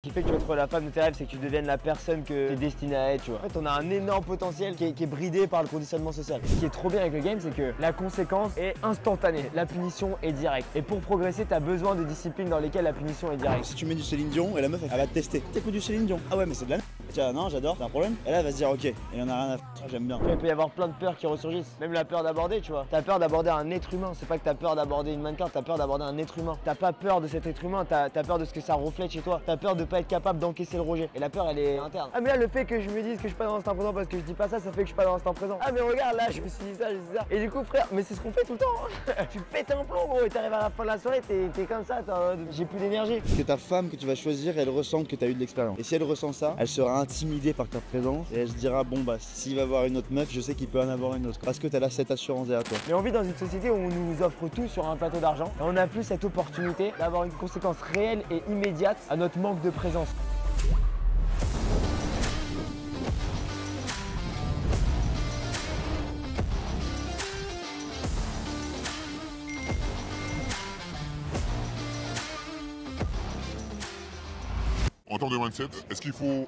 Ce qui fait que tu vas trouver la femme de tes rêves, c'est que tu deviennes la personne que tu es destiné à être, tu vois. En fait, on a un énorme potentiel qui est bridé par le conditionnement social. Ce qui est trop bien avec le game, c'est que la conséquence est instantanée, la punition est directe. Et pour progresser, tu as besoin de disciplines dans lesquelles la punition est directe. Si tu mets du Céline Dion et la meuf elle va te tester. T'écoutes du Céline Dion? Ah ouais mais c'est de la merde. Tiens non j'adore, t'as un problème? Et là elle va se dire ok, il en a rien à foutre, j'aime bien. Il peut y avoir plein de peurs qui ressurgissent, même la peur d'aborder, tu vois. T'as peur d'aborder un être humain, c'est pas que t'as peur d'aborder une mannequin, t'as peur d'aborder un être humain. T'as pas peur de cet être humain, t'as peur de ce que ça reflète chez toi. T'as peur de pas être capable d'encaisser le rejet. Et la peur elle est interne. Ah mais là le fait que je me dise que je suis pas dans l'instant présent parce que je dis pas ça, ça fait que je suis pas dans l'instant présent. Ah mais regarde là, je me suis dit ça, je dis ça. Et du coup frère, mais c'est ce qu'on fait tout le temps. Hein. Tu pètes un plomb gros et t'arrives à la fin de la soirée, t'es comme ça, j'ai plus d'énergie. Que ta femme que tu vas choisir, elle ressente que t'as eu de l'expérience. Et si elle ressent ça, elle sera intimidée par ta présence et elle se dira bon bah s'il va voir une autre meuf, je sais qu'il peut en avoir une autre. Parce que t'as là cette assurance derrière toi. Mais on vit dans une société où on nous offre tout sur un plateau d'argent et on n'a plus cette opportunité d'avoir une conséquence réelle et immédiate à notre manque de présence. En termes de mindset, est-ce qu'il faut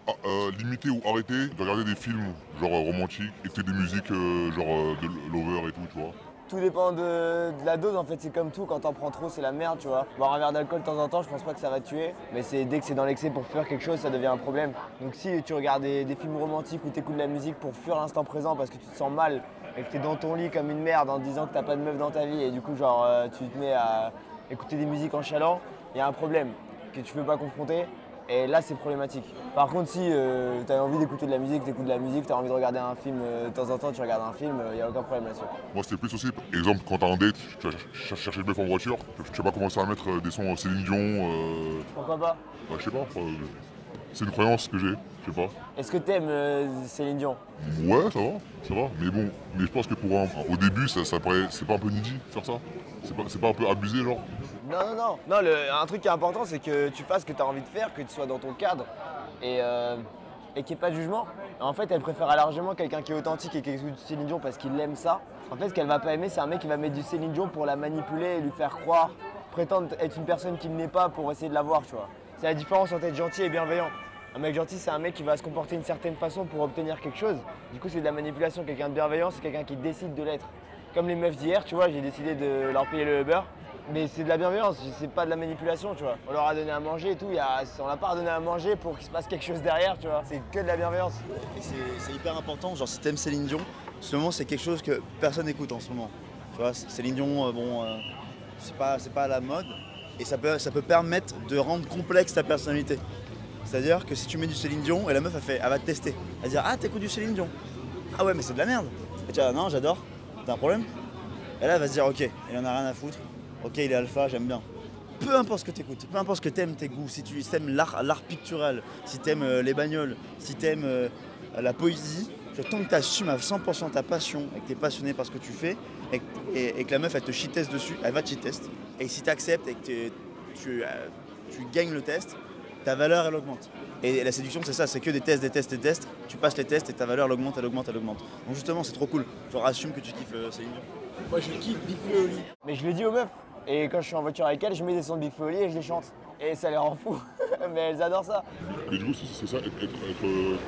limiter ou arrêter de regarder des films genre romantiques, écouter des musiques genre de Lover et tout, tu vois? Tout dépend de la dose en fait, c'est comme tout, quand t'en prends trop c'est la merde, tu vois. Boire un verre d'alcool de temps en temps, je pense pas que ça va te tuer, mais c'est dès que c'est dans l'excès pour fuir quelque chose, ça devient un problème. Donc si tu regardes des films romantiques ou t'écoutes de la musique pour fuir l'instant présent parce que tu te sens mal et que t'es dans ton lit comme une merde en te disant que t'as pas de meuf dans ta vie et du coup genre tu te mets à écouter des musiques en chialant, il y a un problème que tu peux pas confronter. Et là, c'est problématique. Par contre, si tu as envie d'écouter de la musique, tu écoutes de la musique, tu as envie de regarder un film de temps en temps, tu regardes un film, il n'y a aucun problème là-dessus. Moi, c'était plus aussi, exemple, quand t'as un date, tu vas chercher une meuf en voiture, tu vas pas commencer à mettre des sons Céline Dion. Pourquoi pas? Bah, je sais pas, c'est une croyance que j'ai, je sais pas. Est-ce que t'aimes Céline Dion? Ouais, ça va. Mais bon, mais je pense que pour au début, ça paraît, c'est pas un peu needy de faire ça? C'est pas un peu abusé, genre? Non. Non, un truc qui est important, c'est que tu fasses ce que tu as envie de faire, que tu sois dans ton cadre et qu'il n'y ait pas de jugement. En fait, elle préfère largement quelqu'un qui est authentique et qui écoute du Céline Dion parce qu'il aime ça. En fait, ce qu'elle va pas aimer, c'est un mec qui va mettre du Céline Dion pour la manipuler et lui faire croire, prétendre être une personne qu'il n'est pas pour essayer de la voir, tu vois. C'est la différence entre être gentil et bienveillant. Un mec gentil, c'est un mec qui va se comporter d'une certaine façon pour obtenir quelque chose. Du coup, c'est de la manipulation. Quelqu'un de bienveillant, c'est quelqu'un qui décide de l'être. Comme les meufs d'hier, tu vois, j'ai décidé de leur payer le Uber. Mais c'est de la bienveillance, c'est pas de la manipulation, tu vois. On leur a donné à manger et tout, on n'a pas donné à manger pour qu'il se passe quelque chose derrière, tu vois. C'est que de la bienveillance. Et c'est hyper important, genre si t'aimes Céline Dion, en ce moment c'est quelque chose que personne n'écoute en ce moment. Tu vois, Céline Dion, c'est pas à la mode et ça peut permettre de rendre complexe ta personnalité. C'est-à-dire que si tu mets du Céline Dion et la meuf elle va te tester, elle va dire ah t'écoutes du Céline Dion? Ah ouais mais c'est de la merde. Et tu vas non j'adore, t'as un problème? Et là elle va se dire ok, il en a rien à foutre. Ok, il est alpha, j'aime bien. Peu importe ce que tu écoutes, peu importe ce que t'aimes, tes goûts, si tu aimes l'art pictural, si t'aimes les bagnoles, si t'aimes la poésie, tant que tu assumes à 100% ta passion et que tu es passionné par ce que tu fais et que la meuf elle te shit test dessus, elle va te shit test. Et si tu acceptes et que tu gagnes le test, ta valeur elle augmente. Et la séduction c'est ça, c'est que des tests, tu passes les tests et ta valeur elle augmente. Donc justement c'est trop cool, genre assume que tu kiffes Céline Dion. Moi je kiffe Big Flo et Oli. Mais je le dis aux meufs. Et quand je suis en voiture avec elles, je mets des sons de Big Flo et Oli et je les chante. Et ça les rend fous. Mais elles adorent ça. Et du coup, c'est ça, être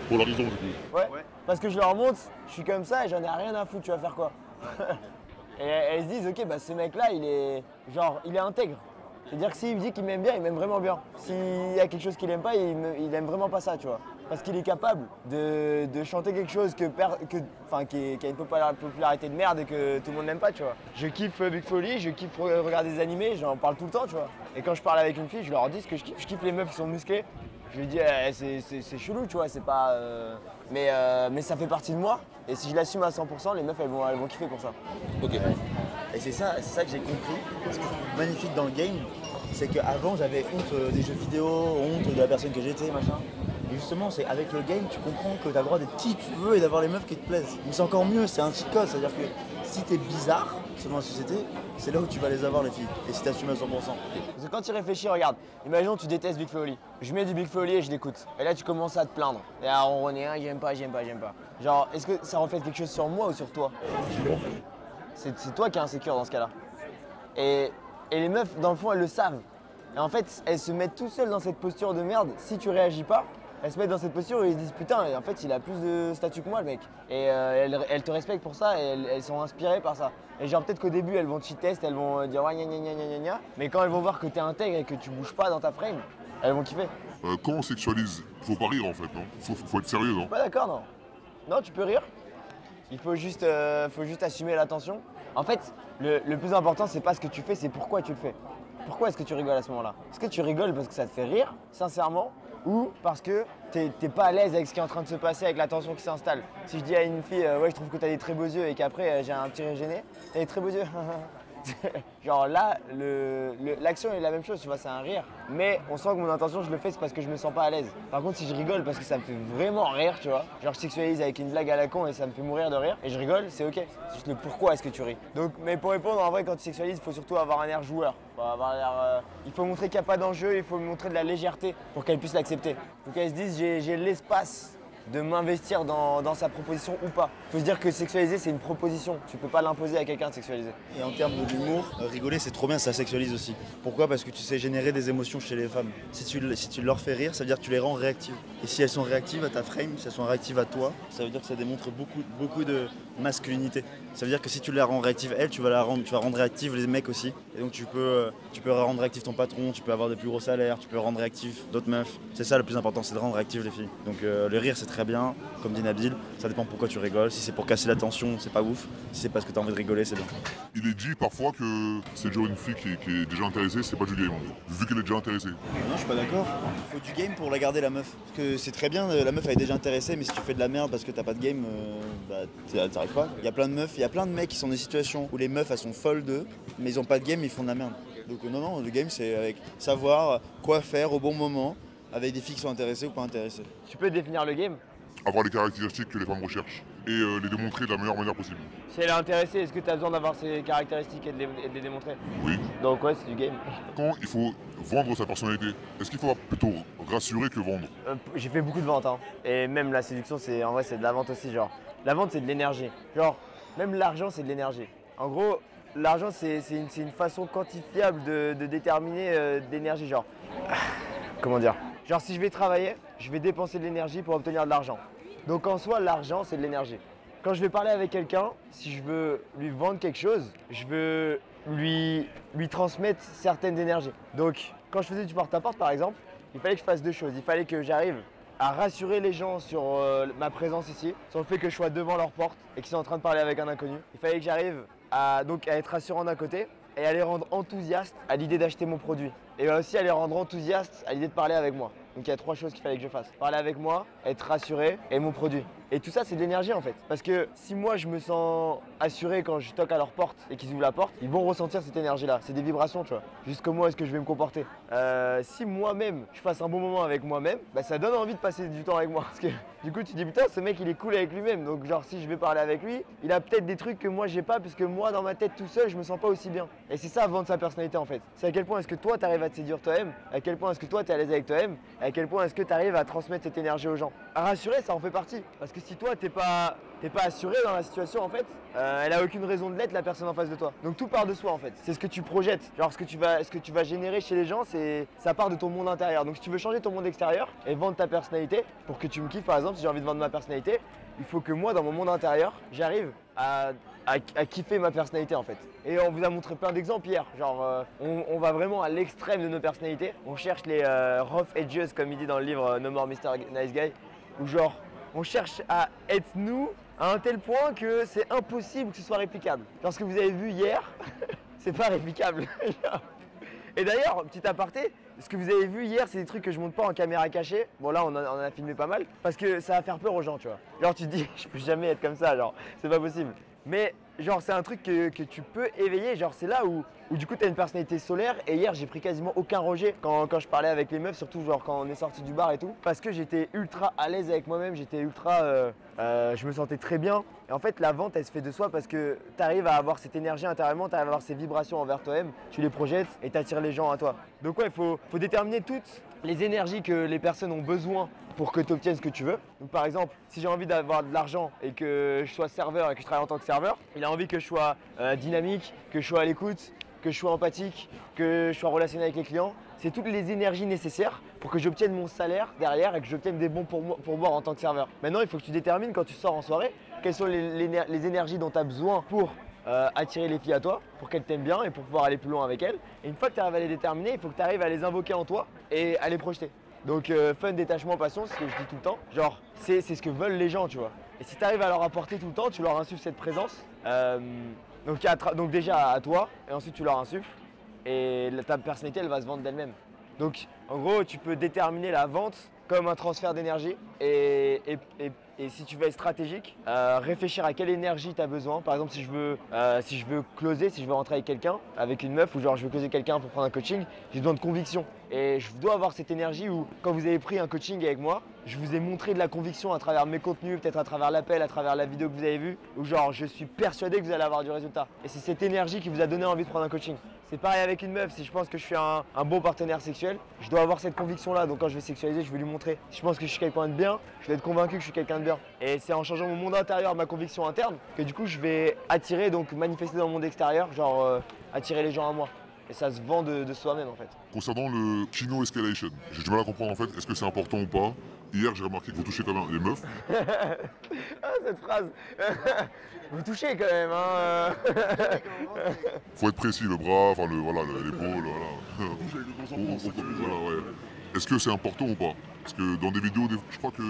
polarisant, du coup. Ouais. Parce que je leur montre, je suis comme ça et j'en ai rien à foutre, tu vas faire quoi? Et elles se disent, ok, bah ce mec-là, il est intègre. C'est-à-dire que s'il me dit qu'il m'aime bien, il m'aime vraiment bien. S'il y a quelque chose qu'il aime pas, il aime vraiment pas ça, tu vois. Parce qu'il est capable de chanter quelque chose qui a une popularité de merde et que tout le monde n'aime pas, tu vois. Je kiffe Big Flo et Oli, je kiffe regarder des animés, j'en parle tout le temps, tu vois. Et quand je parle avec une fille, je leur dis ce que je kiffe les meufs qui sont musclées. Je lui dis, c'est chelou, tu vois, c'est pas... Mais ça fait partie de moi. Et si je l'assume à 100%, les meufs, elles vont kiffer pour ça. Ok. Et c'est ça que j'ai compris. Ce que je trouve magnifique dans le game, c'est qu'avant, j'avais honte des jeux vidéo, honte de la personne que j'étais, machin. Et justement, c'est avec le game, tu comprends que tu as le droit d'être qui tu veux et d'avoir les meufs qui te plaisent. Mais c'est encore mieux, c'est un cheat code. C'est-à-dire que si t'es bizarre, selon la société, c'est là où tu vas les avoir, les filles. Et si t'assumes à 100%. Parce que quand tu réfléchis, regarde, imaginons tu détestes Big Flo et Oli. Je mets du Big Flo et Oli et je l'écoute. Et là, tu commences à te plaindre. Et à ronronner, j'aime pas. Genre, est-ce que ça reflète quelque chose sur moi ou sur toi? C'est toi qui es insécure dans ce cas-là. Et les meufs, dans le fond, elles le savent. Et en fait, elles se mettent tout seules dans cette posture de merde. Si tu réagis pas, elles se mettent dans cette posture et ils se disent putain, et en fait, il a plus de statut que moi, le mec. Et elles te respectent pour ça et elles sont inspirées par ça. Et genre, peut-être qu'au début, elles vont te test, elles vont dire ouais, gna gna gna gna gna. Mais quand elles vont voir que t'es intègre et que tu bouges pas dans ta frame, elles vont kiffer. Quand on sexualise, faut pas rire en fait, non? Faut être sérieux, non? Pas d'accord, non. Non, tu peux rire. Il faut juste assumer l'attention. En fait, le plus important, c'est pas ce que tu fais, c'est pourquoi tu le fais. Pourquoi est-ce que tu rigoles à ce moment-là? Est-ce que tu rigoles parce que ça te fait rire, sincèrement, ou parce que t'es pas à l'aise avec ce qui est en train de se passer, avec la tension qui s'installe? Si je dis à une fille, ouais, je trouve que t'as des très beaux yeux et qu'après j'ai un petit régéné, t'as des très beaux yeux. Genre là, l'action est la même chose, tu vois, c'est un rire. Mais on sent que mon intention, je le fais, c'est parce que je me sens pas à l'aise. Par contre, si je rigole parce que ça me fait vraiment rire, tu vois, genre je sexualise avec une blague à la con et ça me fait mourir de rire, et je rigole, c'est ok. C'est juste le pourquoi est-ce que tu ris. Donc, mais pour répondre, en vrai, quand tu sexualises, il faut surtout avoir un air joueur. Il faut montrer qu'il n'y a pas d'enjeu, il faut montrer de la légèreté pour qu'elle puisse l'accepter. Il faut qu'elle se dise, j'ai l'espace de m'investir dans sa proposition ou pas. Il faut se dire que sexualiser, c'est une proposition. Tu peux pas l'imposer à quelqu'un de sexualiser. Et en termes de l'humour, rigoler c'est trop bien, ça sexualise aussi. Pourquoi? Parce que tu sais générer des émotions chez les femmes. Si tu leur fais rire, ça veut dire que tu les rends réactives. Et si elles sont réactives à ta frame, si elles sont réactives à toi, ça veut dire que ça démontre beaucoup de masculinité. Ça veut dire que si tu la rends réactive elle, tu vas rendre réactive les mecs aussi. Et donc tu peux rendre réactif ton patron, tu peux avoir des plus gros salaires, tu peux rendre réactif d'autres meufs. C'est ça le plus important, c'est de rendre réactive les filles. Donc le rire c'est très bien, comme dit Nabil, ça dépend pourquoi tu rigoles. Si c'est pour casser la tension, c'est pas ouf. Si c'est parce que tu as envie de rigoler, c'est bien. Il est dit parfois que c'est déjà une fille qui est déjà intéressée, c'est pas du game, vu qu'elle est déjà intéressée. Non, je suis pas d'accord. Il faut du game pour la garder la meuf. Parce que c'est très bien, la meuf elle est déjà intéressée, mais si tu fais de la merde parce que t'as pas de game, t'arrives pas. Il y a plein de meufs, il y a plein de mecs qui sont dans des situations où les meufs elles sont folles d'eux, mais ils ont pas de game, ils font de la merde. Donc non, le game c'est avec savoir quoi faire au bon moment, avec des filles qui sont intéressées ou pas intéressées. Tu peux définir le game? Avoir les caractéristiques que les femmes recherchent et les démontrer de la meilleure manière possible. Si elle est intéressée, est-ce que tu as besoin d'avoir ces caractéristiques et de les démontrer? Oui. Donc ouais, c'est du game. Quand il faut vendre sa personnalité, est-ce qu'il faut plutôt rassurer que vendre? J'ai fait beaucoup de ventes, hein. Et même la séduction, en vrai, c'est de la vente aussi. Genre, la vente, c'est de l'énergie. Genre, même l'argent, c'est de l'énergie. En gros, l'argent, c'est une façon quantifiable de déterminer d'énergie. Genre, comment dire? Genre, si je vais travailler, je vais dépenser de l'énergie pour obtenir de l'argent. Donc en soi, l'argent, c'est de l'énergie. Quand je vais parler avec quelqu'un, si je veux lui vendre quelque chose, je veux lui transmettre certaines énergies. Donc, quand je faisais du porte-à-porte, par exemple, il fallait que je fasse deux choses. Il fallait que j'arrive à rassurer les gens sur ma présence ici, sur le fait que je sois devant leur porte et qu'ils sont en train de parler avec un inconnu. Il fallait que j'arrive à être rassurant d'un côté et à les rendre enthousiastes à l'idée d'acheter mon produit. Et aussi à les rendre enthousiastes à l'idée de parler avec moi. Donc il y a trois choses qu'il fallait que je fasse. Parler avec moi, être rassuré et mon produit. Et tout ça, c'est de l'énergie en fait. Parce que si moi je me sens assuré quand je toque à leur porte et qu'ils ouvrent la porte, ils vont ressentir cette énergie-là. C'est des vibrations, tu vois. Juste comment est-ce que je vais me comporter. Si moi-même, je passe un bon moment avec moi-même, bah, ça donne envie de passer du temps avec moi. Parce que du coup, tu te dis putain, ce mec il est cool avec lui-même. Donc genre si je vais parler avec lui, il a peut-être des trucs que moi j'ai pas, puisque moi dans ma tête tout seul, je me sens pas aussi bien. Et c'est ça, vendre sa personnalité en fait. C'est à quel point est-ce que toi tu arrives à te séduire toi-même, à quel point est-ce que toi tu es à l'aise avec toi-même, à quel point est-ce que tu arrives à transmettre cette énergie aux gens. À rassurer, ça en fait partie. Parce que si toi t'es pas assuré dans la situation en fait, elle a aucune raison de l'être la personne en face de toi. Donc tout part de soi en fait. C'est ce que tu projettes. Genre ce que tu vas générer chez les gens, ça part de ton monde intérieur. Donc si tu veux changer ton monde extérieur et vendre ta personnalité, pour que tu me kiffes par exemple, si j'ai envie de vendre ma personnalité, il faut que moi dans mon monde intérieur, j'arrive à kiffer ma personnalité en fait. Et on vous a montré plein d'exemples hier. Genre on va vraiment à l'extrême de nos personnalités. On cherche les rough edges comme il dit dans le livre No More Mr. Nice Guy. Où genre on cherche à être nous à un tel point que c'est impossible que ce soit réplicable. Genre ce que vous avez vu hier, c'est pas réplicable. Et d'ailleurs, petit aparté, ce que vous avez vu hier, c'est des trucs que je monte pas en caméra cachée. Bon là, on en a filmé pas mal, parce que ça va faire peur aux gens, tu vois. Genre tu te dis, je peux jamais être comme ça, genre, c'est pas possible. Mais genre c'est un truc que tu peux éveiller, genre c'est là où du coup tu as une personnalité solaire. Et hier j'ai pris quasiment aucun rejet quand je parlais avec les meufs, surtout genre quand on est sorti du bar et tout, parce que j'étais ultra à l'aise avec moi-même, j'étais ultra, je me sentais très bien. Et en fait la vente elle se fait de soi parce que tu arrives à avoir cette énergie intérieurement, tu arrives à avoir ces vibrations envers toi-même, tu les projettes et tu attires les gens à toi. Donc ouais, il faut déterminer toutes les énergies que les personnes ont besoin pour que tu obtiennes ce que tu veux. Donc par exemple, si j'ai envie d'avoir de l'argent et que je sois serveur et que je travaille en tant que serveur, il a envie que je sois dynamique, que je sois à l'écoute, que je sois empathique, que je sois relationnel avec les clients. C'est toutes les énergies nécessaires pour que j'obtienne mon salaire derrière et que j'obtienne des bons pourboires en tant que serveur. Maintenant, il faut que tu détermines quand tu sors en soirée quelles sont les énergies dont tu as besoin pour attirer les filles à toi, pour qu'elles t'aiment bien et pour pouvoir aller plus loin avec elles. Et une fois que tu arrives à les déterminer, il faut que tu arrives à les invoquer en toi et à les projeter. Donc fun, détachement, passion, c'est ce que je dis tout le temps. Genre, c'est ce que veulent les gens, tu vois. Et si tu arrives à leur apporter tout le temps, tu leur insuffles cette présence. Donc déjà à toi, et ensuite tu leur insuffles. Et ta personnalité, elle va se vendre d'elle-même. Donc en gros, tu peux déterminer la vente comme un transfert d'énergie. Et si tu veux être stratégique, réfléchir à quelle énergie tu as besoin. Par exemple, si je veux closer, si je veux rentrer avec quelqu'un, avec une meuf, ou genre je veux closer quelqu'un pour prendre un coaching, j'ai besoin de conviction. Et je dois avoir cette énergie où, quand vous avez pris un coaching avec moi, je vous ai montré de la conviction à travers mes contenus, peut-être à travers l'appel, à travers la vidéo que vous avez vue, où genre je suis persuadé que vous allez avoir du résultat. Et c'est cette énergie qui vous a donné envie de prendre un coaching. C'est pareil avec une meuf, si je pense que je suis un bon partenaire sexuel, je dois avoir cette conviction-là. Donc quand je vais sexualiser, je vais lui montrer. Si je pense que je suis quelqu'un de bien, je vais être convaincu que je suis quelqu'un de bien. Et c'est en changeant mon monde intérieur, ma conviction interne, que du coup je vais attirer, donc manifester dans le monde extérieur, genre attirer les gens à moi. Et ça se vend de soi-même en fait. Concernant le Kino Escalation, j'ai du mal à comprendre en fait, est-ce que c'est important ou pas? Hier, j'ai remarqué que vous touchez quand même les meufs. Ah, cette phrase. Vous touchez quand même, hein. Faut être précis, le bras, enfin l'épaule, voilà. Voilà, ouais. Est-ce que c'est important ou pas? Parce que dans des vidéos, je crois que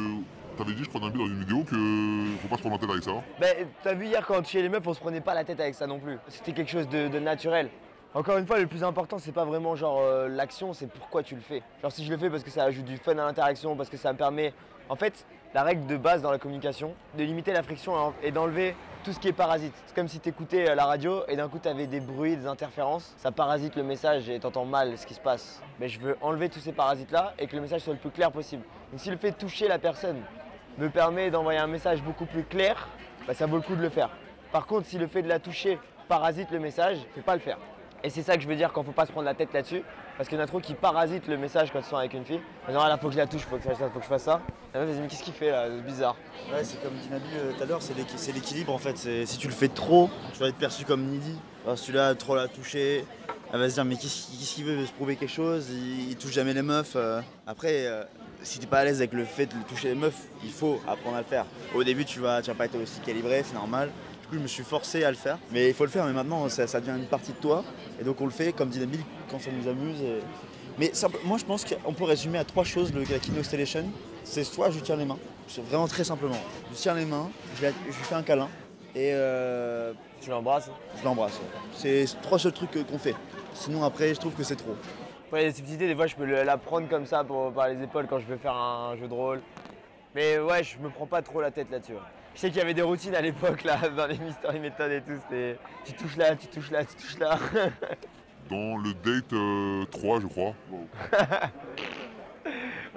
t'avais dit, dans une vidéo que faut pas se prendre la tête avec ça. Ben, t'as vu hier quand on touchait les meufs, on se prenait pas la tête avec ça non plus. C'était quelque chose de naturel. Encore une fois, le plus important, c'est pas vraiment genre l'action, c'est pourquoi tu le fais. Genre si je le fais parce que ça ajoute du fun à l'interaction, parce que ça me permet... En fait, la règle de base dans la communication, de limiter la friction et d'enlever tout ce qui est parasite. C'est comme si tu écoutais la radio et d'un coup tu avais des bruits, des interférences. Ça parasite le message et t'entends mal ce qui se passe. Mais je veux enlever tous ces parasites-là et que le message soit le plus clair possible. Donc si le fait de toucher la personne me permet d'envoyer un message beaucoup plus clair, bah, ça vaut le coup de le faire. Par contre, si le fait de la toucher parasite le message, faut pas le faire. Et c'est ça que je veux dire quand faut pas se prendre la tête là-dessus. Parce qu'il y en a trop qui parasitent le message quand ils sont avec une fille. Genre là, faut que je la touche, faut que je fasse ça, faut que je fasse ça. La meuf, elle se dit, mais qu'est-ce qu'il fait là? C'est bizarre. Ouais, c'est comme dit Nabil tout à l'heure, c'est l'équilibre en fait. Si tu le fais trop, tu vas être perçu comme needy. Alors, si tu l'as trop la toucher, elle va se dire, mais qu'est-ce qu'il veut se prouver quelque chose, il touche jamais les meufs. Après, si t'es pas à l'aise avec le fait de toucher les meufs, il faut apprendre à le faire. Au début, tu vas pas être aussi calibré, c'est normal. Du coup, je me suis forcé à le faire. Mais il faut le faire, mais maintenant, ça devient une partie de toi. Et donc, on le fait, comme dit Nabil, quand ça nous amuse. Mais moi, je pense qu'on peut résumer à 3 choses la Kino Installation. C'est soit je lui tiens les mains, c'est vraiment très simplement. Je lui tiens les mains, je lui fais un câlin et Tu l'embrasses. je l'embrasse. Ouais. C'est les 3 seuls trucs qu'on fait. Sinon, après, je trouve que c'est trop. Ouais, les subtilités, des fois, je peux la prendre comme ça par les épaules quand je veux faire un jeu de rôle. Mais ouais, je me prends pas trop la tête là-dessus. Ouais. Je sais qu'il y avait des routines à l'époque là, dans les Mystery Method et tout, c'était tu touches là, tu touches là, tu touches là. Dans le date 3, je crois.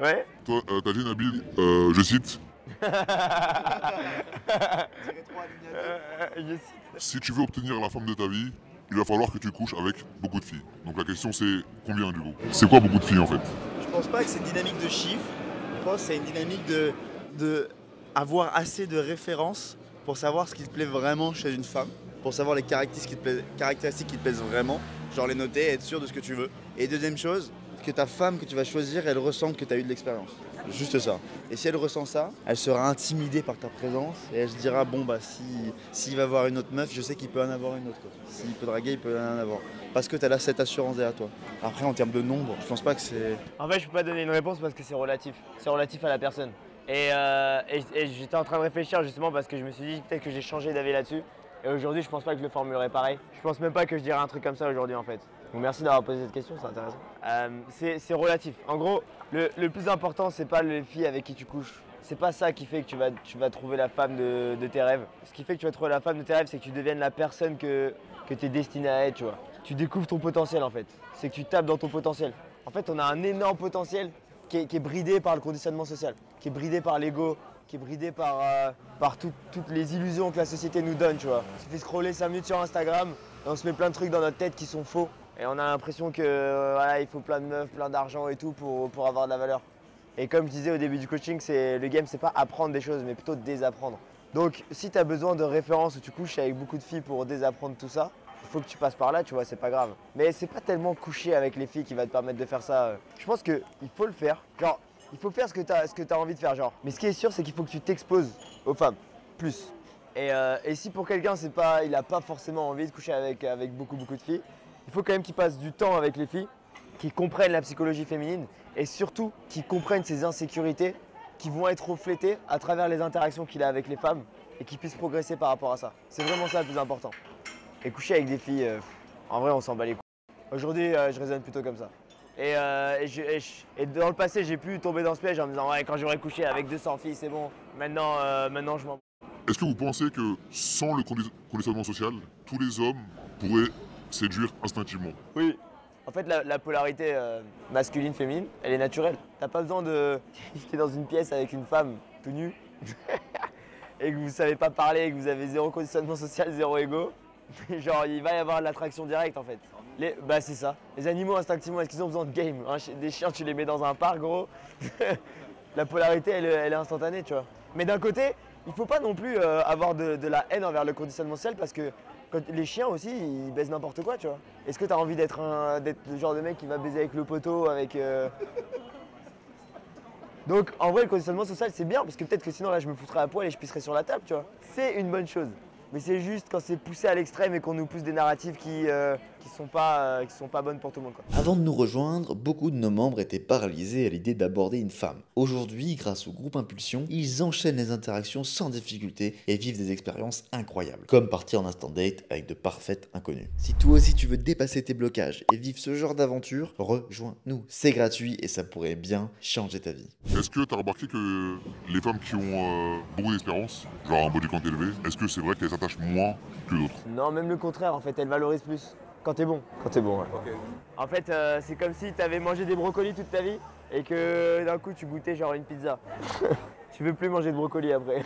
Ouais. Toi, t'as dit Nabil, je cite. Je cite. Si tu veux obtenir la femme de ta vie, il va falloir que tu couches avec beaucoup de filles. Donc la question c'est combien du coup? C'est quoi beaucoup de filles en fait? Je pense pas que c'est une dynamique de chiffres. Je pense que c'est une dynamique de avoir assez de références pour savoir ce qui te plaît vraiment chez une femme, pour savoir les caractéristiques qui te plaisent vraiment, genre les noter et être sûr de ce que tu veux. Et deuxième chose, que ta femme que tu vas choisir, elle ressente que tu as eu de l'expérience. Juste ça. Et si elle ressent ça, elle sera intimidée par ta présence et elle se dira bon bah s'il va voir une autre meuf, je sais qu'il peut en avoir une autre. S'il peut draguer, il peut en avoir. Parce que tu as là cette assurance derrière toi. Après en termes de nombre, je pense pas que c'est... En fait, je peux pas donner une réponse parce que c'est relatif. C'est relatif à la personne. Et j'étais en train de réfléchir justement parce que je me suis dit peut-être que j'ai changé d'avis là-dessus. Et aujourd'hui, je pense pas que je le formulerai pareil. Je pense même pas que je dirais un truc comme ça aujourd'hui en fait. Donc merci d'avoir posé cette question, c'est intéressant. C'est relatif. En gros, le plus important, c'est pas les filles avec qui tu couches. C'est pas ça qui fait que tu vas trouver la femme de tes rêves. Ce qui fait que tu vas trouver la femme de tes rêves, c'est que tu deviennes la personne que tu es destiné à être, tu vois. Tu découvres ton potentiel en fait. C'est que tu tapes dans ton potentiel. En fait, on a un énorme potentiel qui est bridé par le conditionnement social, qui est bridé par l'ego, qui est bridé par toutes les illusions que la société nous donne, tu vois. Il suffit de scroller 5 minutes sur Instagram et on se met plein de trucs dans notre tête qui sont faux. Et on a l'impression que voilà, il faut plein de meufs, plein d'argent et tout pour avoir de la valeur. Et comme je disais au début du coaching, le game, c'est pas apprendre des choses, mais plutôt désapprendre. Donc si tu as besoin de références où tu couches avec beaucoup de filles pour désapprendre tout ça, faut que tu passes par là, tu vois, c'est pas grave. Mais c'est pas tellement coucher avec les filles qui va te permettre de faire ça. Je pense qu'il faut le faire. Genre, il faut faire ce que t'as envie de faire, genre. Mais ce qui est sûr, c'est qu'il faut que tu t'exposes aux femmes, plus. Et si pour quelqu'un, il a pas forcément envie de coucher avec beaucoup de filles, il faut quand même qu'il passe du temps avec les filles, qui comprennent la psychologie féminine et surtout qui comprennent ses insécurités qui vont être reflétées à travers les interactions qu'il a avec les femmes et qui puissent progresser par rapport à ça. C'est vraiment ça le plus important. Et coucher avec des filles, en vrai on s'en bat les couilles. Aujourd'hui je raisonne plutôt comme ça. Et dans le passé j'ai pu tomber dans ce piège en me disant ouais quand j'aurais couché avec 200 filles c'est bon, maintenant je m'en... Est-ce que vous pensez que sans le conditionnement social, tous les hommes pourraient séduire instinctivement? Oui. En fait, la polarité masculine-féminine, elle est naturelle. T'as pas besoin de... Si t'es dans une pièce avec une femme tout nue et que vous savez pas parler, que vous avez zéro conditionnement social, zéro ego, genre il va y avoir de l'attraction directe en fait. Bah c'est ça. Les animaux instinctivement, est-ce qu'ils ont besoin de game? Des chiens, tu les mets dans un parc gros. La polarité, elle est instantanée, tu vois. Mais d'un côté, il faut pas non plus avoir de la haine envers le conditionnement social parce que les chiens aussi, ils baisent n'importe quoi, tu vois. Est-ce que tu as envie d'être le genre de mec qui va baiser avec le poteau, avec... Donc, en vrai, le conditionnement social, c'est bien, parce que peut-être que sinon, là, je me foutrais à poil et je pisserais sur la table, tu vois. C'est une bonne chose. Mais c'est juste quand c'est poussé à l'extrême et qu'on nous pousse des narratifs qui sont pas bonnes pour tout le monde, quoi. Avant de nous rejoindre, beaucoup de nos membres étaient paralysés à l'idée d'aborder une femme. Aujourd'hui, grâce au groupe Impulsion, ils enchaînent les interactions sans difficulté et vivent des expériences incroyables, comme partir en instant date avec de parfaites inconnues. Si toi aussi tu veux dépasser tes blocages et vivre ce genre d'aventure, rejoins-nous. C'est gratuit et ça pourrait bien changer ta vie. Est-ce que tu as remarqué que les femmes qui ont beaucoup d'expérience, genre un body count élevé, est-ce que c'est vrai qu'elles s'attachent moins que d'autres? Non, même le contraire, en fait, elles valorisent plus. Quand t'es bon. Quand t'es bon, ouais. Okay. En fait, c'est comme si t'avais mangé des brocolis toute ta vie et que d'un coup tu goûtais genre une pizza. Tu veux plus manger de brocolis après.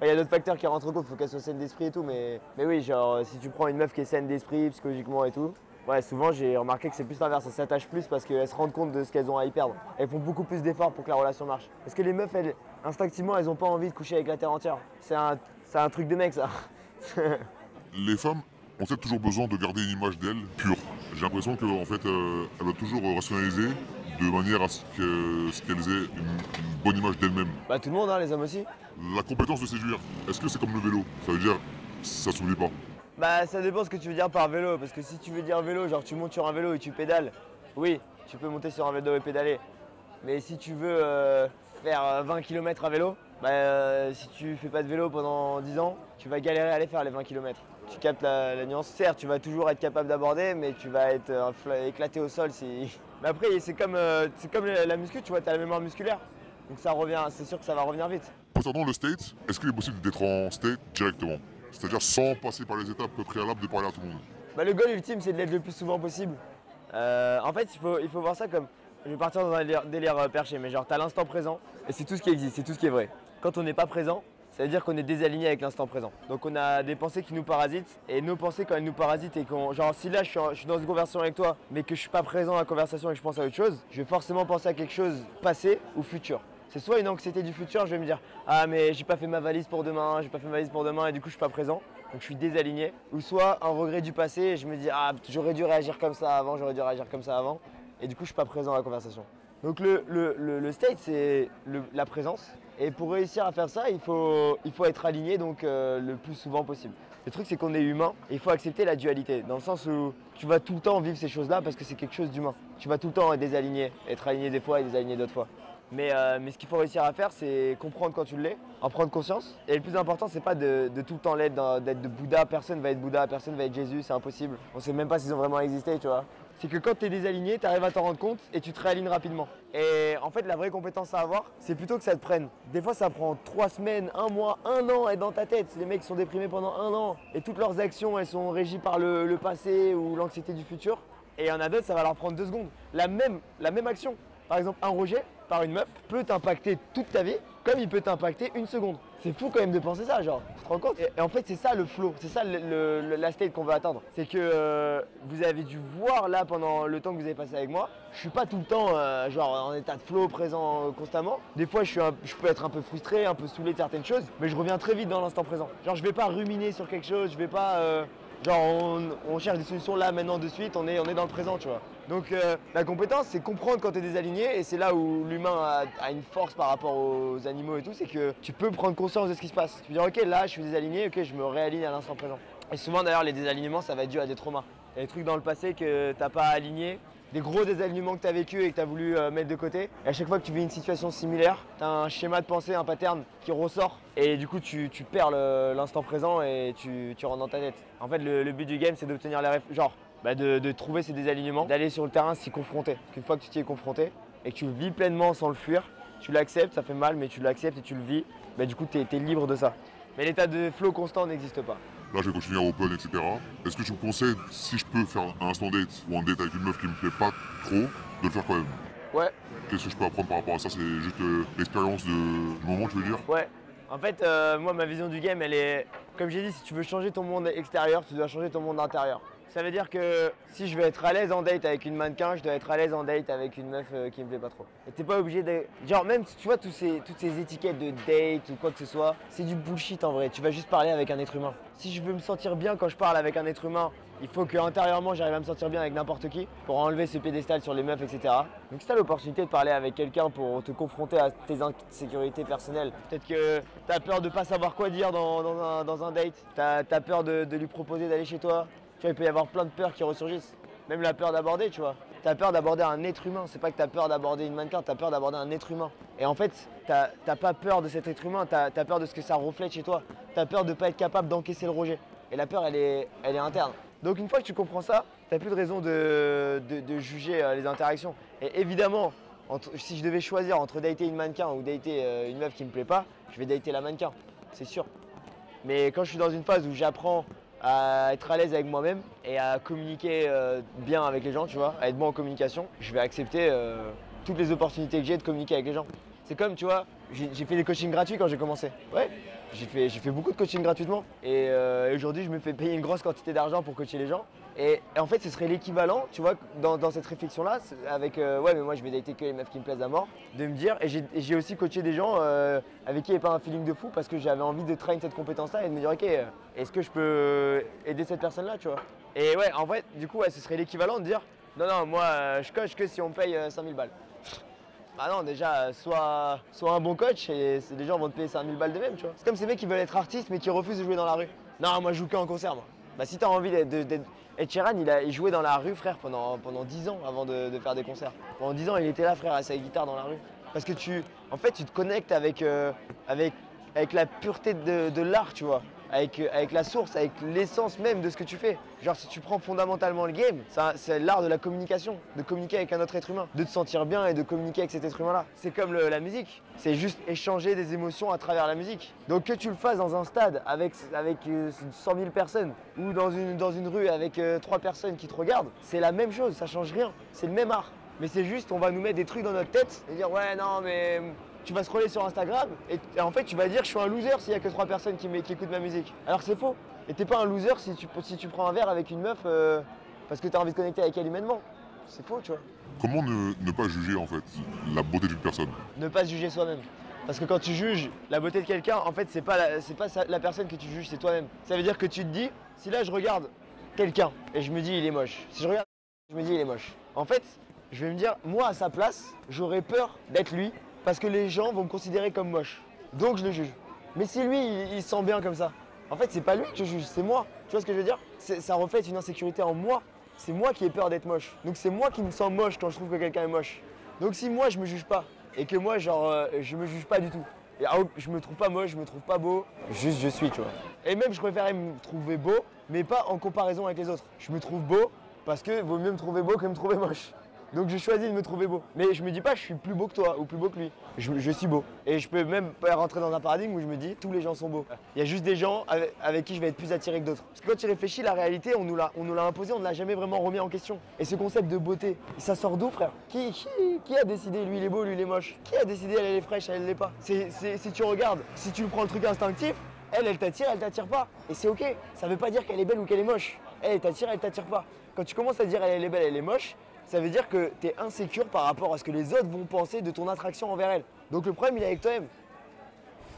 Il y a d'autres facteurs qui rentrent en compte, il faut qu'elle soit saine d'esprit et tout, mais oui, genre si tu prends une meuf qui est saine d'esprit, psychologiquement et tout, ouais, souvent j'ai remarqué que c'est plus l'inverse, elles s'attachent plus parce qu'elles se rendent compte de ce qu'elles ont à y perdre. Elles font beaucoup plus d'efforts pour que la relation marche. Parce que les meufs, elles, instinctivement, elles ont pas envie de coucher avec la terre entière. C'est un truc de mec, ça. Les femmes ont toujours besoin de garder une image d'elles pure. J'ai l'impression qu'en fait, elles doivent toujours rationaliser de manière à ce qu'elles aient une bonne image d'elles-mêmes. Bah tout le monde, hein, les hommes aussi. La compétence de séduire, est-ce que c'est comme le vélo? Ça veut dire, ça s'oublie pas? Bah ça dépend ce que tu veux dire par vélo, parce que si tu veux dire vélo, genre tu montes sur un vélo et tu pédales, oui, tu peux monter sur un vélo et pédaler. Mais si tu veux faire 20 km à vélo, bah si tu fais pas de vélo pendant 10 ans, tu vas galérer à aller faire les 20 km. Tu captes la nuance. Certes, tu vas toujours être capable d'aborder, mais tu vas être éclaté au sol. Mais après, c'est comme la muscu, tu vois, tu as la mémoire musculaire. Donc ça revient, c'est sûr que ça va revenir vite. Concernant le state, est-ce qu'il est possible d'être en state directement? C'est-à-dire sans passer par les étapes préalables de parler à tout le monde? Bah, le goal ultime, c'est de l'être le plus souvent possible. En fait, il faut voir ça comme... Je vais partir dans un délire perché, mais genre, tu as l'instant présent, et c'est tout ce qui existe, c'est tout ce qui est vrai. Quand on n'est pas présent, ça veut dire qu'on est désaligné avec l'instant présent. Donc on a des pensées qui nous parasitent, et nos pensées quand elles nous parasitent et genre si là je suis dans une conversation avec toi, mais que je suis pas présent à la conversation et que je pense à autre chose, je vais forcément penser à quelque chose passé ou futur. C'est soit une anxiété du futur, je vais me dire ah mais j'ai pas fait ma valise pour demain, et du coup je suis pas présent, donc je suis désaligné. Ou soit un regret du passé et je me dis ah j'aurais dû réagir comme ça avant, et du coup je suis pas présent à la conversation. Donc le state c'est la présence. Et pour réussir à faire ça, il faut être aligné donc le plus souvent possible. Le truc c'est qu'on est humain et il faut accepter la dualité, dans le sens où tu vas tout le temps vivre ces choses-là parce que c'est quelque chose d'humain. Tu vas tout le temps être désaligné, être aligné des fois et désaligné d'autres fois. Mais ce qu'il faut réussir à faire, c'est comprendre quand tu l'es, en prendre conscience. Et le plus important, c'est pas de tout le temps l'être, d'être de Bouddha. Personne va être Bouddha, personne va être Jésus, c'est impossible. On sait même pas s'ils ont vraiment existé, tu vois. C'est que quand tu es désaligné, tu arrives à t'en rendre compte et tu te réalignes rapidement. Et en fait, la vraie compétence à avoir, c'est plutôt que ça te prenne. Des fois, ça prend 3 semaines, 1 mois, 1 an à être dans ta tête. Les mecs sont déprimés pendant 1 an et toutes leurs actions, elles sont régies par le passé ou l'anxiété du futur. Et il y en a d'autres, ça va leur prendre 2 secondes. La même action. Par exemple, un rejet par une meuf peut t'impacter toute ta vie, comme il peut t'impacter 1 seconde. C'est fou quand même de penser ça, genre, tu te rends compte? Et en fait, c'est ça le flow, c'est ça la state qu'on veut atteindre. C'est que vous avez dû voir là pendant le temps que vous avez passé avec moi, je suis pas tout le temps genre en état de flow, présent constamment. Des fois, je peux être un peu frustré, un peu saoulé de certaines choses, mais je reviens très vite dans l'instant présent. Genre, je vais pas ruminer sur quelque chose, je vais pas Genre on cherche des solutions là, maintenant, de suite, on est dans le présent, tu vois. Donc la compétence, c'est comprendre quand tu es désaligné, et c'est là où l'humain a une force par rapport aux animaux et tout, c'est que tu peux prendre conscience de ce qui se passe. Tu peux dire ok, là je suis désaligné, ok, je me réaligne à l'instant présent. Et souvent d'ailleurs les désalignements, ça va être dû à des traumas. Il y a des trucs dans le passé que t'as pas aligné, des gros désalignements que tu as vécu et que tu as voulu mettre de côté. Et à chaque fois que tu vis une situation similaire, tu as un schéma de pensée, un pattern qui ressort. Et du coup, tu perds l'instant présent et tu rentres dans ta tête. En fait, le but du game, c'est d'obtenir les de trouver ces désalignements, d'aller sur le terrain, s'y confronter. Une fois que tu t'y es confronté et que tu le vis pleinement sans le fuir, tu l'acceptes, ça fait mal, mais tu l'acceptes et tu le vis, du coup, tu es libre de ça. Mais l'état de flow constant n'existe pas. Là, je vais continuer à open, etc. Est-ce que tu me conseilles, si je peux faire un instant date ou un date avec une meuf qui me plaît pas trop, de le faire quand même? Ouais. Qu'est-ce que je peux apprendre par rapport à ça? C'est juste l'expérience du moment, tu veux dire? Ouais. En fait, moi, ma vision du game, elle est... Comme j'ai dit, si tu veux changer ton monde extérieur, tu dois changer ton monde intérieur. Ça veut dire que si je veux être à l'aise en date avec une mannequin, je dois être à l'aise en date avec une meuf qui me plaît pas trop. Et t'es pas obligé de... Genre même, tu vois, toutes ces étiquettes de date ou quoi que ce soit, c'est du bullshit en vrai. Tu vas juste parler avec un être humain. Si je veux me sentir bien quand je parle avec un être humain, il faut qu'intérieurement j'arrive à me sentir bien avec n'importe qui pour enlever ce pédestal sur les meufs, etc. Donc si t'as l'opportunité de parler avec quelqu'un pour te confronter à tes insécurités personnelles, peut-être que t'as peur de pas savoir quoi dire dans un date, t'as peur de lui proposer d'aller chez toi. Tu vois, il peut y avoir plein de peurs qui ressurgissent. Même la peur d'aborder, tu vois. T'as peur d'aborder un être humain. C'est pas que t'as peur d'aborder une mannequin, t'as peur d'aborder un être humain. Et en fait, t'as pas peur de cet être humain, t'as peur de ce que ça reflète chez toi. T'as peur de pas être capable d'encaisser le rejet. Et la peur, elle est interne. Donc une fois que tu comprends ça, t'as plus de raison de juger les interactions. Et évidemment, si je devais choisir entre dater une mannequin ou dater une meuf qui me plaît pas, je vais dater la mannequin, c'est sûr. Mais quand je suis dans une phase où j'apprends à être à l'aise avec moi-même et à communiquer bien avec les gens, tu vois, à être bon en communication, je vais accepter toutes les opportunités que j'ai de communiquer avec les gens. C'est comme, tu vois, j'ai fait des coachings gratuits quand j'ai commencé. Ouais, j'ai fait beaucoup de coaching gratuitement. Et aujourd'hui, je me fais payer une grosse quantité d'argent pour coacher les gens. Et en fait, ce serait l'équivalent, tu vois, dans cette réflexion-là, avec ouais, mais moi je vais dater que les meufs qui me plaisent à mort, de me dire, et j'ai aussi coaché des gens avec qui il n'y avait pas un feeling de fou parce que j'avais envie de train cette compétence-là et de me dire, ok, est-ce que je peux aider cette personne-là, tu vois. Et ouais, en vrai, du coup, ouais, ce serait l'équivalent de dire, non, moi je coach que si on me paye 5000 balles. Ah non, déjà, soit un bon coach et les gens vont te payer 5000 balles de même, tu vois. C'est comme ces mecs qui veulent être artistes mais qui refusent de jouer dans la rue. Non, moi je joue qu'en concert, moi. Bah si t'as envie d'être... Ed Sheeran, il jouait dans la rue, frère, pendant 10 ans avant de faire des concerts. Pendant 10 ans, il était là, frère, à sa guitare dans la rue. Parce que en fait, tu te connectes avec la pureté de l'art, tu vois. Avec la source, avec l'essence même de ce que tu fais. Genre si tu prends fondamentalement le game, c'est l'art de la communication, de communiquer avec un autre être humain, de te sentir bien et de communiquer avec cet être humain-là. C'est comme la musique, c'est juste échanger des émotions à travers la musique. Donc que tu le fasses dans un stade avec 100 000 personnes ou dans une rue avec 3 personnes qui te regardent, c'est la même chose, ça change rien, c'est le même art. Mais c'est juste, on va nous mettre des trucs dans notre tête et dire ouais non mais... Tu vas scroller sur Instagram et en fait tu vas dire je suis un loser s'il n'y a que 3 personnes qui écoutent ma musique. Alors que c'est faux. Et t'es pas un loser si tu prends un verre avec une meuf parce que tu as envie de connecter avec elle humainement. C'est faux, tu vois. Comment ne pas juger en fait la beauté d'une personne? Ne pas se juger soi-même. Parce que quand tu juges la beauté de quelqu'un, en fait c'est pas la personne que tu juges, c'est toi-même. Ça veut dire que tu te dis, si là je regarde quelqu'un et je me dis il est moche. Si je regarde, je me dis il est moche. En fait, je vais me dire, moi à sa place, j'aurais peur d'être lui. Parce que les gens vont me considérer comme moche. Donc je le juge. Mais si lui, il se sent bien comme ça, en fait, c'est pas lui que je juge, c'est moi. Tu vois ce que je veux dire? Ça reflète une insécurité en moi. C'est moi qui ai peur d'être moche. Donc c'est moi qui me sens moche quand je trouve que quelqu'un est moche. Donc si moi, je me juge pas, et que moi, genre, je me juge pas du tout. Et, je me trouve pas moche, je me trouve pas beau, juste je suis, tu vois. Et même, je préférais me trouver beau, mais pas en comparaison avec les autres. Je me trouve beau parce que vaut mieux me trouver beau que me trouver moche. Donc je choisis de me trouver beau. Mais je me dis pas je suis plus beau que toi ou plus beau que lui. Je suis beau. Et je peux même pas rentrer dans un paradigme où je me dis tous les gens sont beaux. Il y a juste des gens avec qui je vais être plus attiré que d'autres. Parce que quand tu réfléchis, la réalité, on nous l'a imposé, on ne l'a jamais vraiment remis en question. Et ce concept de beauté, ça sort d'où, frère? Qui a décidé lui il est beau, lui il est moche? Qui a décidé elle est fraîche, elle l'est pas? Si tu regardes, si tu prends le truc instinctif, elle t'attire pas. Et c'est ok. Ça veut pas dire qu'elle est belle ou qu'elle est moche. Elle t'attire pas. Quand tu commences à dire elle est belle, elle est moche, ça veut dire que tu es insécure par rapport à ce que les autres vont penser de ton attraction envers elle. Donc le problème, il est avec toi-même.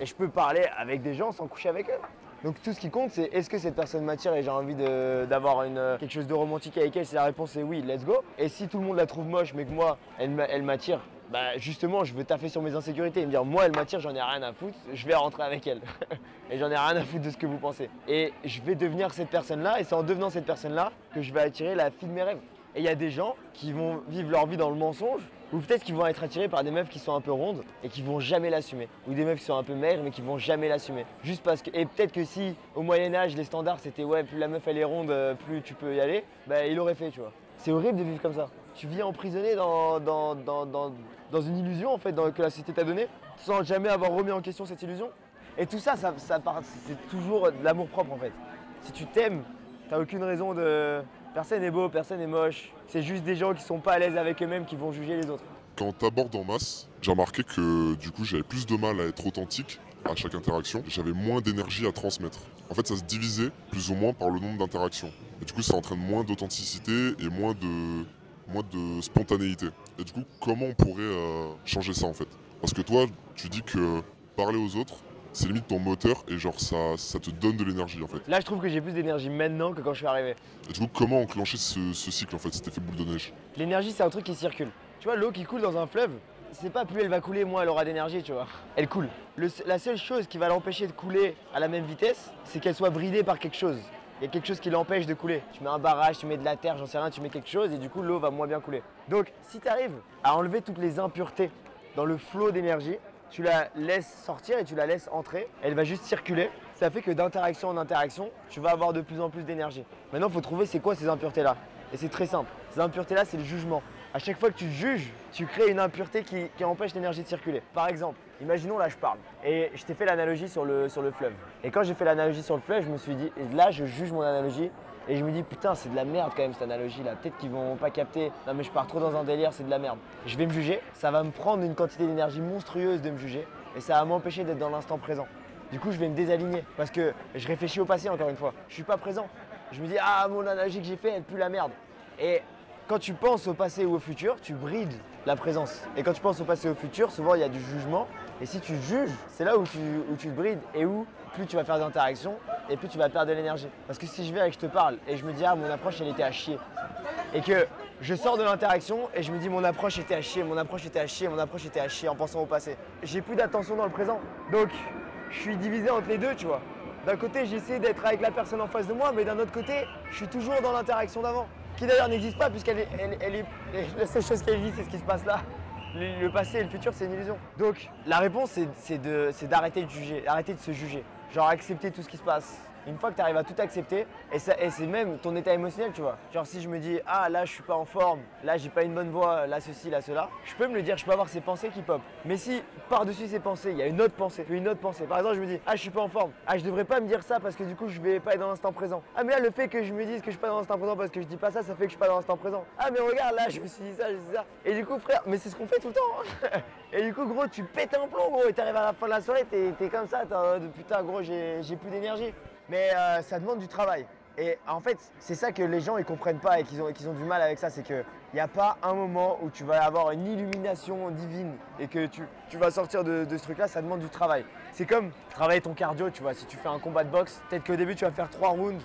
Et je peux parler avec des gens sans coucher avec eux. Donc tout ce qui compte, c'est est-ce que cette personne m'attire et j'ai envie d'avoir quelque chose de romantique avec elle. Si la réponse est oui, let's go. Et si tout le monde la trouve moche, mais que moi, elle m'attire, bah justement, je veux taffer sur mes insécurités et me dire, moi, elle m'attire, j'en ai rien à foutre, je vais rentrer avec elle. Et j'en ai rien à foutre de ce que vous pensez. Et je vais devenir cette personne-là, et c'est en devenant cette personne-là que je vais attirer la fille de mes rêves. Et il y a des gens qui vont vivre leur vie dans le mensonge, ou peut-être qu'ils vont être attirés par des meufs qui sont un peu rondes et qui vont jamais l'assumer. Ou des meufs qui sont un peu maigres mais qui vont jamais l'assumer. Juste parce que. Et peut-être que si au Moyen-Âge les standards c'était ouais, plus la meuf elle est ronde, plus tu peux y aller, bah il aurait fait, tu vois. C'est horrible de vivre comme ça. Tu vis emprisonné dans une illusion en fait que la société t'a donnée, sans jamais avoir remis en question cette illusion. Et tout ça, c'est toujours de l'amour propre en fait. Si tu t'aimes, t'as aucune raison de. Personne n'est beau, personne n'est moche. C'est juste des gens qui sont pas à l'aise avec eux-mêmes qui vont juger les autres. Quand t'abordes en masse, j'ai remarqué que du coup j'avais plus de mal à être authentique à chaque interaction. J'avais moins d'énergie à transmettre. En fait, ça se divisait plus ou moins par le nombre d'interactions. Et du coup, ça entraîne moins d'authenticité et moins de spontanéité. Et du coup, comment on pourrait changer ça en fait? Parce que toi, tu dis que parler aux autres, c'est limite ton moteur et genre ça te donne de l'énergie en fait. Là je trouve que j'ai plus d'énergie maintenant que quand je suis arrivé. Et du coup comment enclencher ce cycle en fait, cet effet boule de neige? L'énergie c'est un truc qui circule. Tu vois l'eau qui coule dans un fleuve, c'est pas plus elle va couler, moins elle aura d'énergie, tu vois. Elle coule. La seule chose qui va l'empêcher de couler à la même vitesse, c'est qu'elle soit bridée par quelque chose. Il y a quelque chose qui l'empêche de couler. Tu mets un barrage, tu mets de la terre, j'en sais rien, tu mets quelque chose et du coup l'eau va moins bien couler. Donc si tu arrives à enlever toutes les impuretés dans le flot d'énergie, tu la laisses sortir et tu la laisses entrer, elle va juste circuler. Ça fait que d'interaction en interaction, tu vas avoir de plus en plus d'énergie. Maintenant, il faut trouver c'est quoi ces impuretés-là. Et c'est très simple. Ces impuretés-là, c'est le jugement. À chaque fois que tu juges, tu crées une impureté qui empêche l'énergie de circuler. Par exemple, imaginons là je parle et je t'ai fait l'analogie sur le fleuve. Et quand j'ai fait l'analogie sur le fleuve, je me suis dit, et là je juge mon analogie. Et je me dis putain c'est de la merde quand même cette analogie là, peut-être qu'ils vont pas capter, non mais je pars trop dans un délire, c'est de la merde. Je vais me juger, ça va me prendre une quantité d'énergie monstrueuse de me juger et ça va m'empêcher d'être dans l'instant présent. Du coup je vais me désaligner parce que je réfléchis au passé encore une fois, je suis pas présent. Je me dis ah mon analogie que j'ai fait elle pue la merde. Et quand tu penses au passé ou au futur, tu brides la présence. Et quand tu penses au passé et au futur, souvent il y a du jugement. Et si tu juges, c'est là où tu te brides et où plus tu vas faire d'interactions et plus tu vas perdre de l'énergie. Parce que si je viens et que je te parle et je me dis ah mon approche elle était à chier et que je sors de l'interaction et je me dis mon approche était à chier, mon approche était à chier, mon approche était à chier en pensant au passé. J'ai plus d'attention dans le présent. Donc je suis divisé entre les deux, tu vois. D'un côté j'essaie d'être avec la personne en face de moi, mais d'un autre côté je suis toujours dans l'interaction d'avant. Qui d'ailleurs n'existe pas puisqu'elle est, la seule chose qu'elle vit c'est ce qui se passe là. Le passé et le futur c'est une illusion. Donc la réponse c'est d'arrêter de juger, arrêter de se juger. Genre accepter tout ce qui se passe. Une fois que tu arrives à tout accepter, et c'est même ton état émotionnel, tu vois. Genre si je me dis, ah là je suis pas en forme, là j'ai pas une bonne voix, là ceci, là cela, je peux me le dire, je peux avoir ces pensées qui pop. Mais si par-dessus ces pensées, il y a une autre pensée, puis une autre pensée. Par exemple, je me dis, ah je suis pas en forme, ah je devrais pas me dire ça parce que du coup je vais pas être dans l'instant présent. Ah mais là le fait que je me dise que je suis pas dans l'instant présent parce que je dis pas ça, ça fait que je suis pas dans l'instant présent. Ah mais regarde là, je me suis dit ça, je dis ça. Et du coup frère, mais c'est ce qu'on fait tout le temps. Hein. Et du coup gros, tu pètes un plomb gros, et t'arrives à la fin de la soirée, t'es comme ça, putain gros, j'ai plus d'énergie. Mais ça demande du travail. Et en fait, c'est ça que les gens ils comprennent pas et qu'ils ont du mal avec ça, c'est qu'il n'y a pas un moment où tu vas avoir une illumination divine et que tu vas sortir de ce truc-là, ça demande du travail. C'est comme travailler ton cardio, tu vois, si tu fais un combat de boxe, peut-être qu'au début tu vas faire 3 rounds,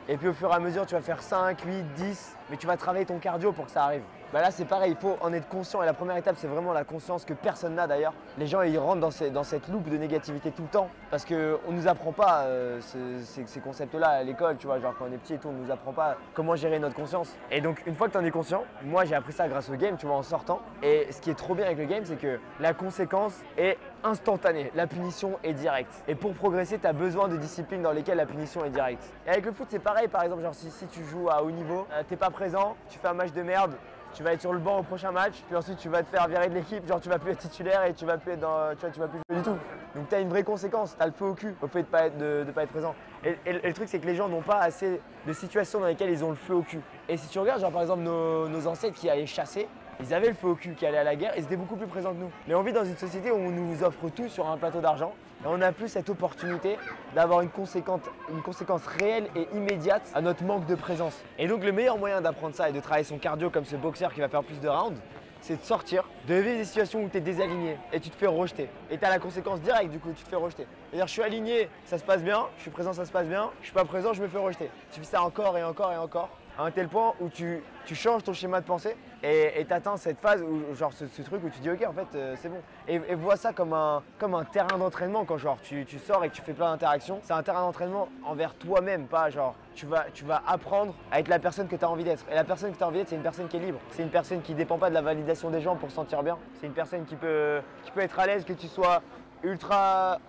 et puis au fur et à mesure tu vas faire 5, 8, 10, mais tu vas travailler ton cardio pour que ça arrive. Bah là c'est pareil, il faut en être conscient et la première étape c'est vraiment la conscience que personne n'a d'ailleurs. Les gens ils rentrent dans cette loupe de négativité tout le temps parce qu'on ne nous apprend pas ces concepts-là à l'école, tu vois, genre quand on est petit et tout, on ne nous apprend pas comment gérer notre conscience. Et donc une fois que tu en es conscient, moi j'ai appris ça grâce au game, tu vois, en sortant. Et ce qui est trop bien avec le game c'est que la conséquence est instantanée, la punition est directe. Et pour progresser, tu as besoin de disciplines dans lesquelles la punition est directe. Et avec le foot c'est pareil, par exemple, genre si tu joues à haut niveau, t'es pas présent, tu fais un match de merde, tu vas être sur le banc au prochain match, puis ensuite tu vas te faire virer de l'équipe, genre tu vas plus être titulaire et tu vas plus être tu vas plus jouer du tout. Donc tu as une vraie conséquence, tu as le feu au cul au fait de pas être présent. Et le truc c'est que les gens n'ont pas assez de situations dans lesquelles ils ont le feu au cul. Et si tu regardes genre par exemple nos ancêtres qui allaient chasser, ils avaient le feu au cul, qui allaient à la guerre, et ils étaient beaucoup plus présents que nous. Mais on vit dans une société où on nous offre tout sur un plateau d'argent, et on n'a plus cette opportunité d'avoir une conséquence réelle et immédiate à notre manque de présence. Et donc le meilleur moyen d'apprendre ça et de travailler son cardio comme ce boxeur qui va faire plus de rounds, c'est de sortir, de vivre des situations où tu es désaligné et tu te fais rejeter. Et tu as la conséquence directe du coup, tu te fais rejeter. C'est-à-dire je suis aligné, ça se passe bien, je suis présent, ça se passe bien, je suis pas présent, je me fais rejeter. Tu fais ça encore et encore et encore, à un tel point où tu changes ton schéma de pensée et tu atteins cette phase où genre ce truc où tu dis ok en fait c'est bon. Et vois ça comme un terrain d'entraînement quand genre tu sors et que tu fais plein d'interactions. C'est un terrain d'entraînement envers toi-même, pas genre tu vas apprendre à être la personne que tu as envie d'être. Et la personne que tu as envie d'être, c'est une personne qui est libre. C'est une personne qui ne dépend pas de la validation des gens pour se sentir bien. C'est une personne qui peut être à l'aise que tu sois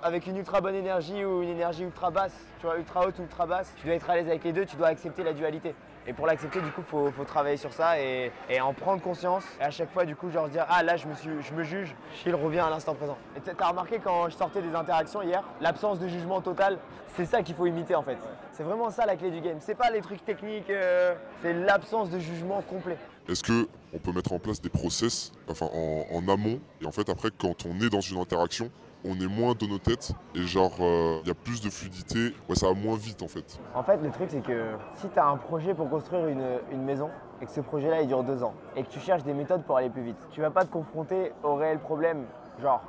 avec une ultra bonne énergie ou une énergie ultra basse, tu vois, ultra haute ou ultra basse. Tu dois être à l'aise avec les deux, tu dois accepter la dualité. Et pour l'accepter, du coup, faut travailler sur ça et en prendre conscience. Et à chaque fois, du coup, genre se dire, ah là, je me juge, il revient à l'instant présent. Et t'as remarqué quand je sortais des interactions hier, l'absence de jugement total, c'est ça qu'il faut imiter en fait. C'est vraiment ça la clé du game. C'est pas les trucs techniques, c'est l'absence de jugement complet. Est-ce qu'on peut mettre en place des process, enfin en amont, et en fait après, quand on est dans une interaction, on est moins dans nos têtes et genre il y a plus de fluidité, ouais, ça va moins vite en fait. En fait le truc c'est que si tu as un projet pour construire une maison et que ce projet là il dure 2 ans et que tu cherches des méthodes pour aller plus vite, tu vas pas te confronter au réel problème, genre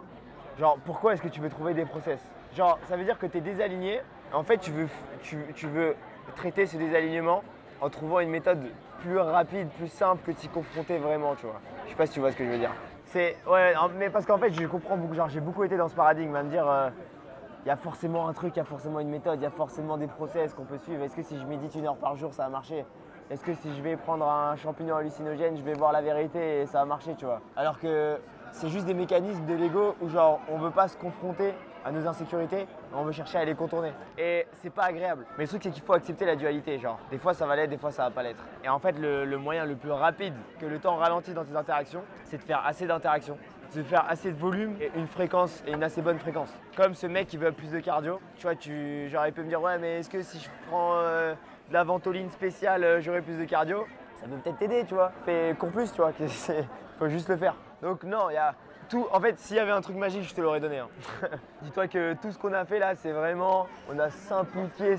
pourquoi est-ce que tu veux trouver des process? Genre ça veut dire que tu es désaligné, en fait tu veux traiter ce désalignement en trouvant une méthode plus rapide, plus simple que de s'y confronter vraiment, tu vois. Je sais pas si tu vois ce que je veux dire. Ouais, mais parce qu'en fait, je comprends beaucoup, genre j'ai beaucoup été dans ce paradigme à me dire il y a forcément un truc, il y a forcément une méthode, il y a forcément des process qu'on peut suivre. Est-ce que si je médite 1 heure par jour, ça va marcher? Est-ce que si je vais prendre un champignon hallucinogène, je vais voir la vérité et ça va marcher, tu vois? Alors que c'est juste des mécanismes de l'ego où genre on veut pas se confronter à nos insécurités, on veut chercher à les contourner. Et c'est pas agréable. Mais le truc c'est qu'il faut accepter la dualité, genre des fois ça va l'être, des fois ça va pas l'être. Et en fait le moyen le plus rapide que le temps ralentit dans tes interactions, c'est de faire assez d'interactions, de faire assez de volume et une fréquence et une assez bonne fréquence. Comme ce mec qui veut plus de cardio, tu vois, genre il peut me dire ouais mais est-ce que si je prends de la ventoline spéciale, j'aurai plus de cardio? Ça peut peut-être t'aider, tu vois. Cours plus, tu vois. Faut juste le faire. Donc non, il y a tout. En fait, s'il y avait un truc magique, je te l'aurais donné. Hein. Dis-toi que tout ce qu'on a fait là, c'est vraiment, on a simplifié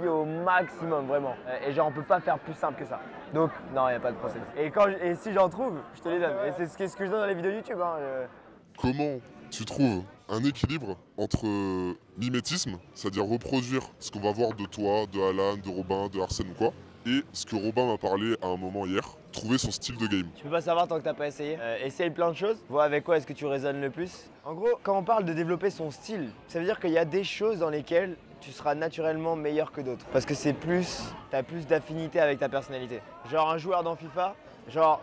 au maximum, vraiment. Et genre, on peut pas faire plus simple que ça. Donc non, il n'y a pas de process. Et si j'en trouve, je te les donne. Et c'est ce que je donne dans les vidéos YouTube. Hein. Comment tu trouves un équilibre entre mimétisme, c'est-à-dire reproduire ce qu'on va voir de toi, de Alan, de Robin, de Arsène ou quoi, et ce que Robin m'a parlé à un moment hier, trouver son style de game. Tu peux pas savoir tant que t'as pas essayé. Essaye plein de choses, vois avec quoi est-ce que tu résonnes le plus. En gros, quand on parle de développer son style, ça veut dire qu'il y a des choses dans lesquelles tu seras naturellement meilleur que d'autres. Parce que t'as plus d'affinité avec ta personnalité. Genre un joueur dans FIFA, genre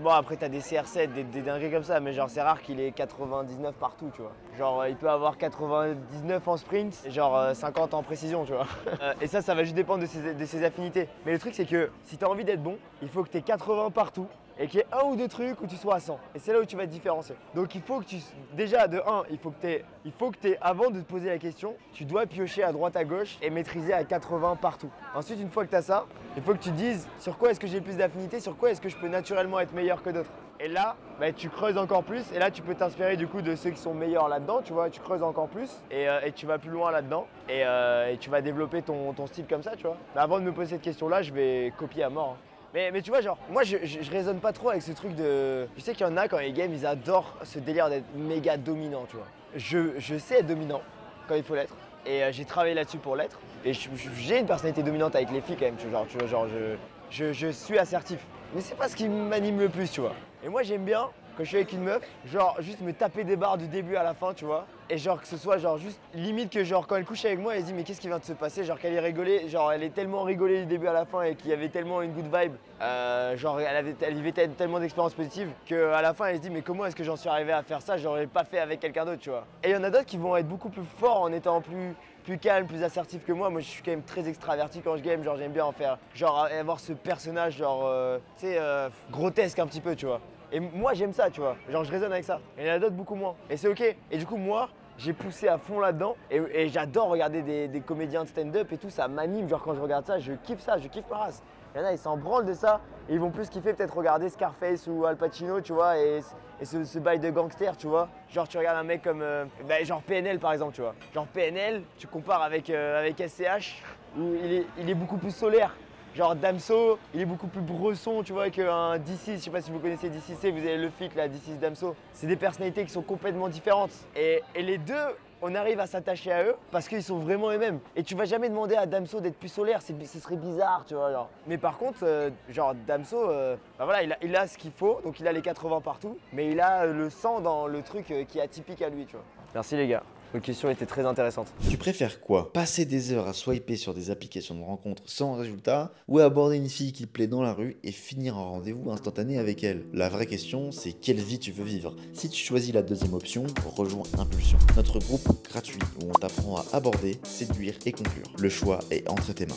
bon après t'as des CR7, des dingueries comme ça, mais genre c'est rare qu'il ait 99 partout, tu vois. Genre il peut avoir 99 en sprint, et genre 50 en précision, tu vois. Et ça va juste dépendre de ses affinités. Mais le truc c'est que si t'as envie d'être bon, il faut que t'aies 80 partout et qu'il y ait un ou deux trucs où tu sois à 100. Et c'est là où tu vas te différencier. Donc il faut que déjà de 1, il faut que t'aies, avant de te poser la question, tu dois piocher à droite à gauche et maîtriser à 80 partout. Ensuite, une fois que tu as ça, il faut que tu te dises sur quoi est-ce que j'ai plus d'affinité, sur quoi est-ce que je peux naturellement être meilleur que d'autres. Et là, tu creuses encore plus et là tu peux t'inspirer du coup de ceux qui sont meilleurs là-dedans, tu vois, tu creuses encore plus et tu vas plus loin là-dedans et tu vas développer ton style comme ça, tu vois. Mais avant de me poser cette question-là, je vais copier à mort. Hein. Mais tu vois, genre, moi je raisonne pas trop avec ce truc de. Je sais qu'il y en a quand ils game, ils adorent ce délire d'être méga dominant, tu vois. Je sais être dominant quand il faut l'être et j'ai travaillé là-dessus pour l'être. Et j'ai une personnalité dominante avec les filles quand même, tu vois, genre je suis assertif. Mais c'est pas ce qui m'anime le plus, tu vois. Et moi j'aime bien quand je suis avec une meuf, genre juste me taper des barres du début à la fin, tu vois. Et genre que ce soit genre juste limite que genre quand elle couche avec moi, elle se dit mais qu'est-ce qui vient de se passer? Genre qu'elle est rigolée, genre elle est tellement rigolée du début à la fin et qu'il y avait tellement une good vibe, genre elle vivait tellement d'expériences positives qu'à la fin elle se dit mais comment est-ce que j'en suis arrivé à faire ça? J'aurais pas fait avec quelqu'un d'autre, tu vois. Et il y en a d'autres qui vont être beaucoup plus forts en étant plus calme, plus assertif que moi. Moi je suis quand même très extraverti quand je game, genre j'aime bien en faire, genre avoir ce personnage genre tu sais grotesque un petit peu, tu vois. Et moi j'aime ça, tu vois, genre je résonne avec ça. Et il y en a d'autres beaucoup moins. Et c'est ok. Et du coup moi, j'ai poussé à fond là-dedans et j'adore regarder des comédiens de stand-up et tout, ça m'anime. Genre quand je regarde ça, je kiffe ma race. Il y en a, ils s'en branlent de ça et ils vont plus kiffer peut-être regarder Scarface ou Al Pacino, tu vois, et ce bail de gangster, tu vois. Genre tu regardes un mec comme genre PNL par exemple, tu vois. Genre PNL, tu compares avec SCH où il est beaucoup plus solaire. Genre Damso, il est beaucoup plus bresson, tu vois, qu'un D6. Je sais pas si vous connaissez D6C, vous avez le feat là, D6 Damso. C'est des personnalités qui sont complètement différentes. Et les deux, on arrive à s'attacher à eux parce qu'ils sont vraiment eux-mêmes. Et tu vas jamais demander à Damso d'être plus solaire, ce serait bizarre, tu vois. Genre. Mais par contre, genre Damso, bah voilà, il a ce qu'il faut, donc il a les 80 partout, mais il a le 100 dans le truc qui est atypique à lui, tu vois. Merci les gars. Votre question était très intéressante. Tu préfères quoi? Passer des heures à swiper sur des applications de rencontres sans résultat ou aborder une fille qui te plaît dans la rue et finir un rendez-vous instantané avec elle? La vraie question, c'est quelle vie tu veux vivre? Si tu choisis la deuxième option, rejoins Impulsion, notre groupe gratuit où on t'apprend à aborder, séduire et conclure. Le choix est entre tes mains.